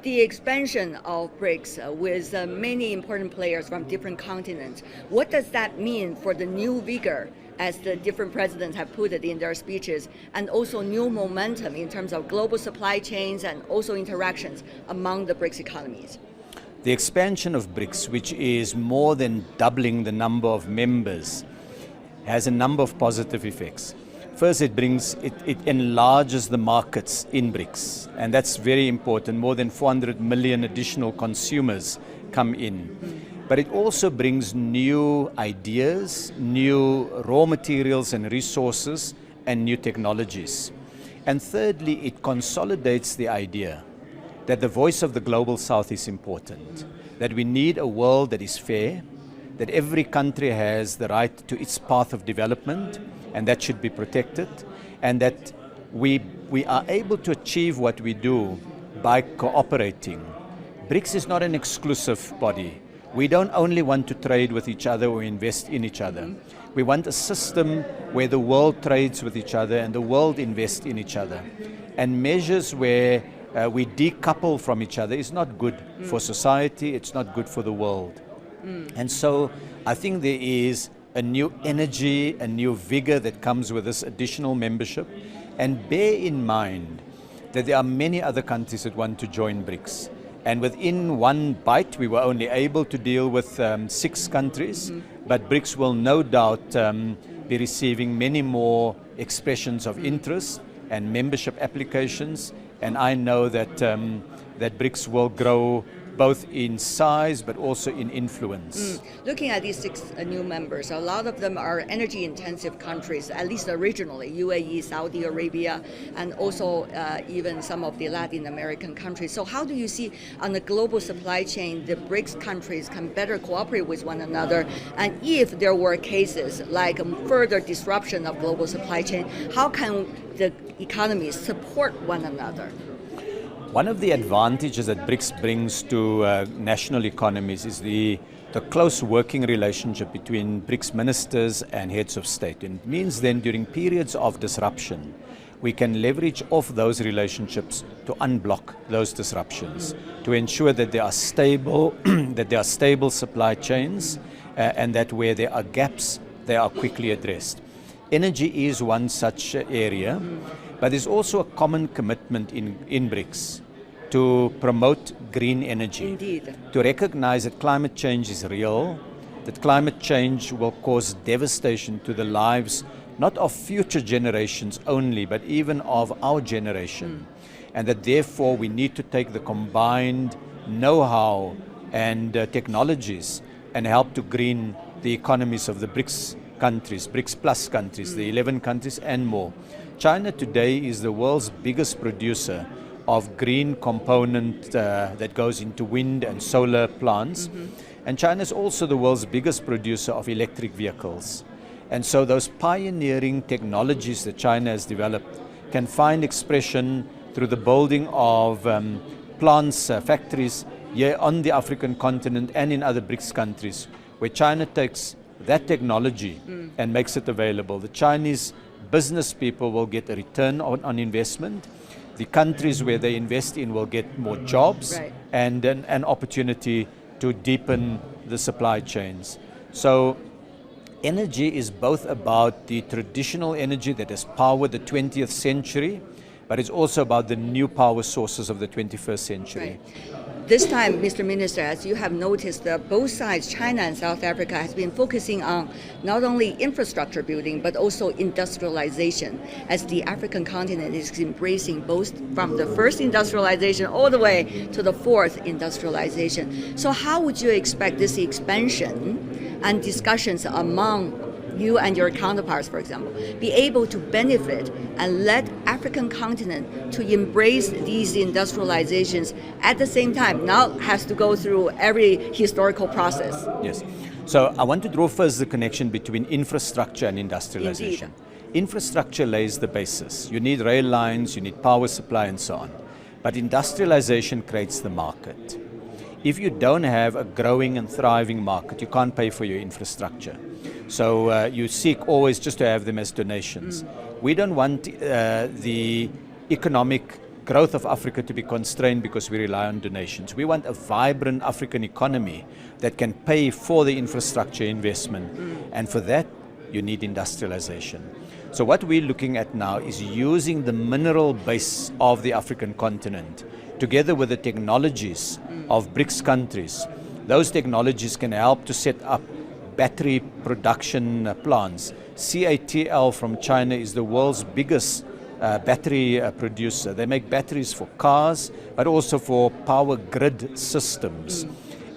the expansion of BRICS with many important players from different continents, what does that mean for the new vigor, as the different presidents have put it in their speeches, and also new momentum in terms of global supply chains and also interactions among the BRICS economies? The expansion of BRICS, which is more than doubling the number of members, has a number of positive effects. First, it enlarges the markets in BRICS, and that's very important. More than 400 million additional consumers come in. But it also brings new ideas, new raw materials and resources, and new technologies. And thirdly, it consolidates the idea that the voice of the global south is important, that we need a world that is fair, that every country has the right to its path of development, and that should be protected, and that we are able to achieve what we do by cooperating. BRICS is not an exclusive body. We don't only want to trade with each other or invest in each other. We want a system where the world trades with each other and the world invests in each other. And measures where we decouple from each other is not good for society, it's not good for the world. And so I think there is a new energy, a new vigor that comes with this additional membership. And bear in mind that there are many other countries that want to join BRICS. And within one bite, we were only able to deal with 6 countries, but BRICS will no doubt be receiving many more expressions of interest and membership applications. And I know that, that BRICS will grow both in size but also in influence. Looking at these 6 new members, a lot of them are energy intensive countries, at least originally, UAE, Saudi Arabia, and also even some of the Latin American countries. So how do you see on the global supply chain, the BRICS countries can better cooperate with one another? And if there were cases like further disruption of global supply chain, how can the economies support one another? One of the advantages that BRICS brings to national economies is the close working relationship between BRICS ministers and heads of state. And it means then during periods of disruption, we can leverage off those relationships to unblock those disruptions, to ensure that there are stable, supply chains, and that where there are gaps, they are quickly addressed. Energy is one such area, but there's also a common commitment in BRICS to promote green energy. Indeed. To recognize that climate change is real, that climate change will cause devastation to the lives not of future generations only, but even of our generation. And that therefore we need to take the combined know-how and technologies and help to green the economies of the BRICS countries, BRICS plus countries, the 11 countries and more. China today is the world's biggest producer of green component that goes into wind and solar plants. And China is also the world's biggest producer of electric vehicles. And so those pioneering technologies that China has developed can find expression through the building of plants, factories here on the African continent and in other BRICS countries, where China takes that technology and makes it available. The Chinese business people will get a return on investment. The countries where they invest in will get more jobs, right, and an opportunity to deepen the supply chains. So energy is both about the traditional energy that has powered the 20th century, but it's also about the new power sources of the 21st century. Right. This time, Mr. Minister, as you have noticed, both sides, China and South Africa, has been focusing on not only infrastructure building, but also industrialization, as the African continent is embracing both from the first industrialization all the way to the 4th industrialization. So how would you expect this expansion and discussions among you and your counterparts, for example, be able to benefit and let African continent to embrace these industrializations at the same time, now has to go through every historical process? Yes. So I want to draw first the connection between infrastructure and industrialization. Indeed. Infrastructure lays the basis. You need rail lines, you need power supply and so on. But industrialization creates the market. If you don't have a growing and thriving market, you can't pay for your infrastructure. So you seek always just to have them as donations. We don't want the economic growth of Africa to be constrained because we rely on donations. We want a vibrant African economy that can pay for the infrastructure investment. And for that, you need industrialization. So what we're looking at now is using the mineral base of the African continent together with the technologies of BRICS countries. Those technologies can help to set up battery production plants. CATL from China is the world's biggest battery producer. They make batteries for cars, but also for power grid systems.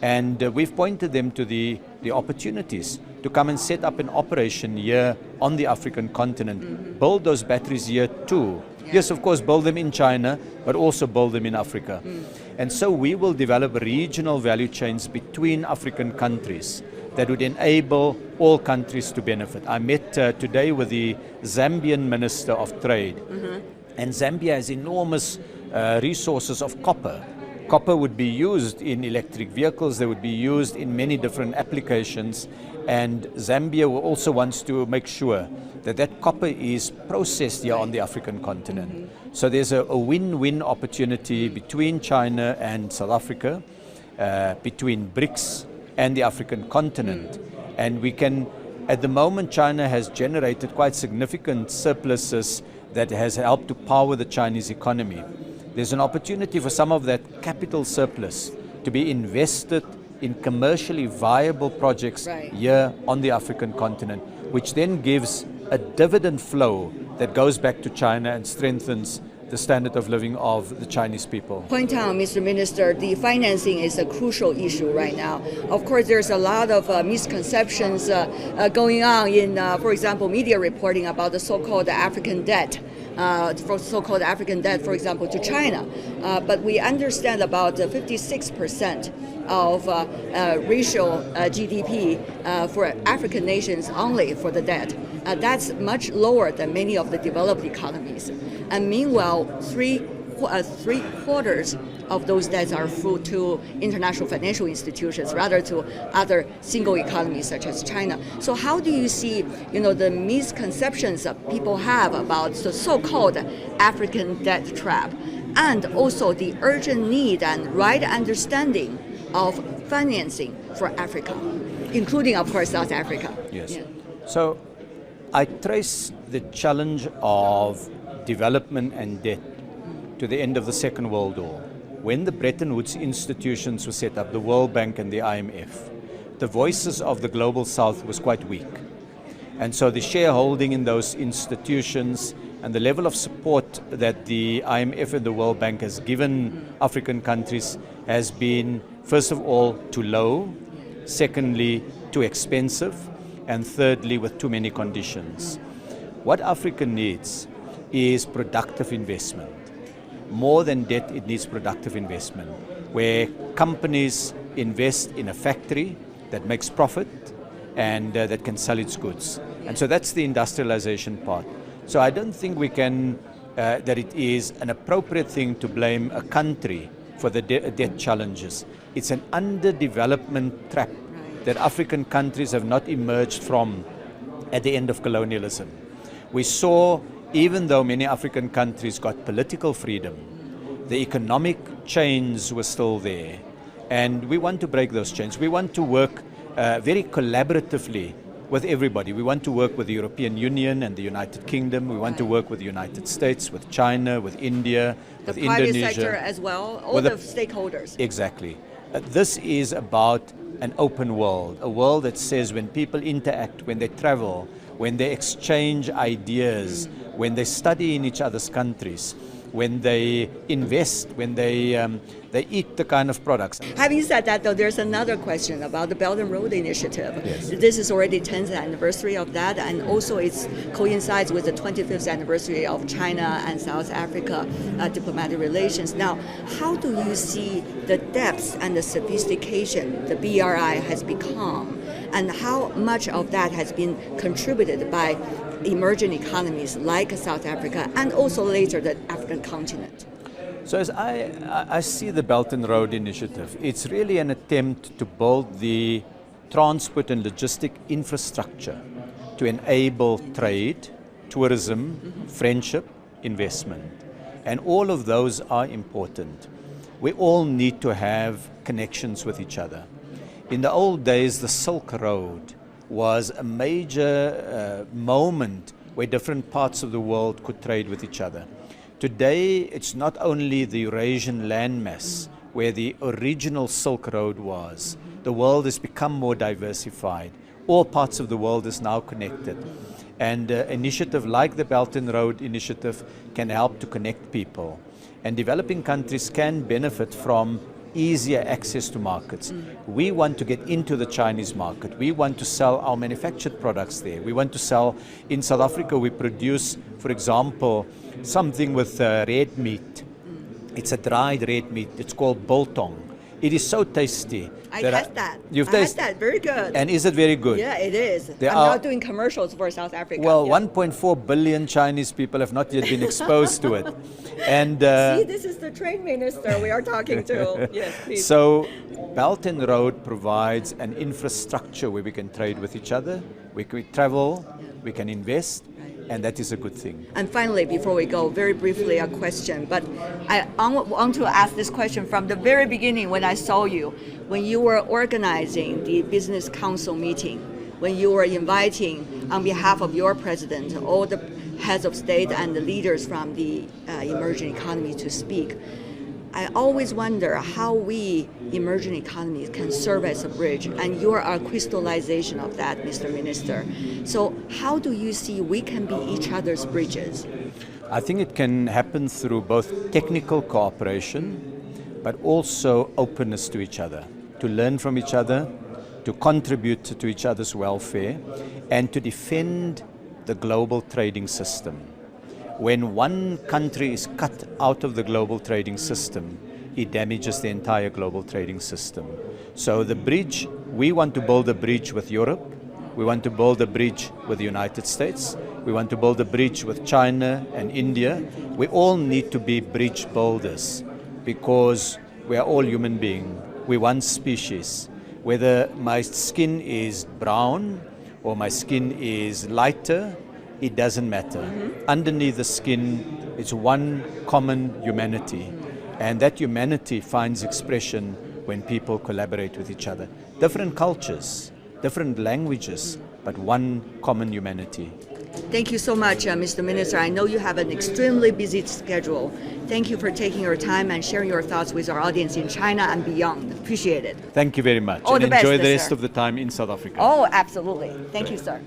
And we've pointed them to the opportunities to come and set up an operation here on the African continent, build those batteries here too. Yes, of course, build them in China, but also build them in Africa. And so we will develop regional value chains between African countries that would enable all countries to benefit. I met today with the Zambian Minister of Trade, and Zambia has enormous resources of copper. Copper would be used in electric vehicles, they would be used in many different applications, and Zambia also wants to make sure that that copper is processed here on the African continent. So there's a win-win opportunity between China and South Africa, between BRICS and the African continent. And we can, at the moment, China has generated quite significant surpluses that has helped to power the Chinese economy. There's an opportunity for some of that capital surplus to be invested in commercially viable projects here on the African continent, which then gives a dividend flow that goes back to China and strengthens the standard of living of the Chinese people. Point out, Mr. Minister, the financing is a crucial issue right now. Of course, there's a lot of misconceptions going on in, for example, media reporting about the so-called African debt. So-called African debt, for example, to China. But we understand about 56% of ratio GDP for African nations only for the debt. That's much lower than many of the developed economies. And meanwhile, three quarters of those debts are to international financial institutions rather to other single economies such as China. So how do you see, the misconceptions that people have about the so-called African debt trap, and also the urgent need and right understanding of financing for Africa, including, of course, South Africa? Yes. Yeah. So I trace the challenge of development and debt to the end of the Second World War. When the Bretton Woods institutions were set up, the World Bank and the IMF, the voices of the Global South was quite weak. And so the shareholding in those institutions and the level of support that the IMF and the World Bank has given African countries has been, first of all, too low, secondly, too expensive, and thirdly, with too many conditions. What Africa needs is productive investment. More than debt, it needs productive investment, where companies invest in a factory that makes profit and that can sell its goods. And so that's the industrialization part. So I don't think we can, that it is an appropriate thing to blame a country for the debt challenges. It's an underdevelopment trap that African countries have not emerged from at the end of colonialism. We saw, even though many African countries got political freedom, the economic chains were still there. And we want to break those chains. We want to work very collaboratively with everybody. We want to work with the European Union and the United Kingdom. We want to work with the United States, with China, with India, with Indonesia. The private sector as well, all the stakeholders. Exactly. This is about an open world, a world that says when people interact, when they travel, when they exchange ideas, when they study in each other's countries, when they invest, when they eat the kind of products. Having said that, though, there's another question about the Belt and Road Initiative. Yes. This is already 10th anniversary of that, and also it coincides with the 25th anniversary of China and South Africa diplomatic relations. Now, how do you see the depth and the sophistication the BRI has become, and how much of that has been contributed by emerging economies like South Africa and also later the African continent? So as I see the Belt and Road Initiative, it's really an attempt to build the transport and logistic infrastructure to enable trade, tourism, friendship, investment. And all of those are important. We all need to have connections with each other. In the old days, the Silk Road was a major moment where different parts of the world could trade with each other. Today, it's not only the Eurasian landmass where the original Silk Road was. The world has become more diversified. All parts of the world is now connected. And an initiative like the Belt and Road Initiative can help to connect people. And developing countries can benefit from easier access to markets. We want to get into the Chinese market. We want to sell our manufactured products there. We want to sell, in South Africa we produce, for example, something with red meat. It's a dried red meat. It's called biltong. It is so tasty. I tasted that. You've tasted that. Very good. And is it very good? Yeah, it is. There I'm are, not doing commercials for South Africa. Well, yeah. 1.4 billion Chinese people have not yet been exposed to it. And see, this is the trade minister we are talking to. Yes, please. So, Belt and Road provides an infrastructure where we can trade with each other, we can travel, we can invest, and that is a good thing. And finally, before we go, very briefly a question, but I want to ask this question from the very beginning when I saw you, when you were organizing the business council meeting, when you were inviting on behalf of your president all the heads of state and the leaders from the emerging economy to speak. I always wonder how we emerging economies can serve as a bridge, and you are a crystallization of that, Mr. Minister. So how do you see we can be each other's bridges? I think it can happen through both technical cooperation, but also openness to each other, to learn from each other, to contribute to each other's welfare, and to defend the global trading system. When one country is cut out of the global trading system, it damages the entire global trading system. So the bridge, we want to build a bridge with Europe, we want to build a bridge with the United States, we want to build a bridge with China and India. We all need to be bridge builders because we are all human beings. We're one species. Whether my skin is brown or my skin is lighter, it doesn't matter. Underneath the skin, it's one common humanity. And that humanity finds expression when people collaborate with each other. Different cultures, different languages, but one common humanity. Thank you so much, Mr. Minister. I know you have an extremely busy schedule. Thank you for taking your time and sharing your thoughts with our audience in China and beyond. Appreciate it. Thank you very much. All and the best, enjoy the sir. rest of the time in South Africa. Oh, absolutely. Thank you, sir.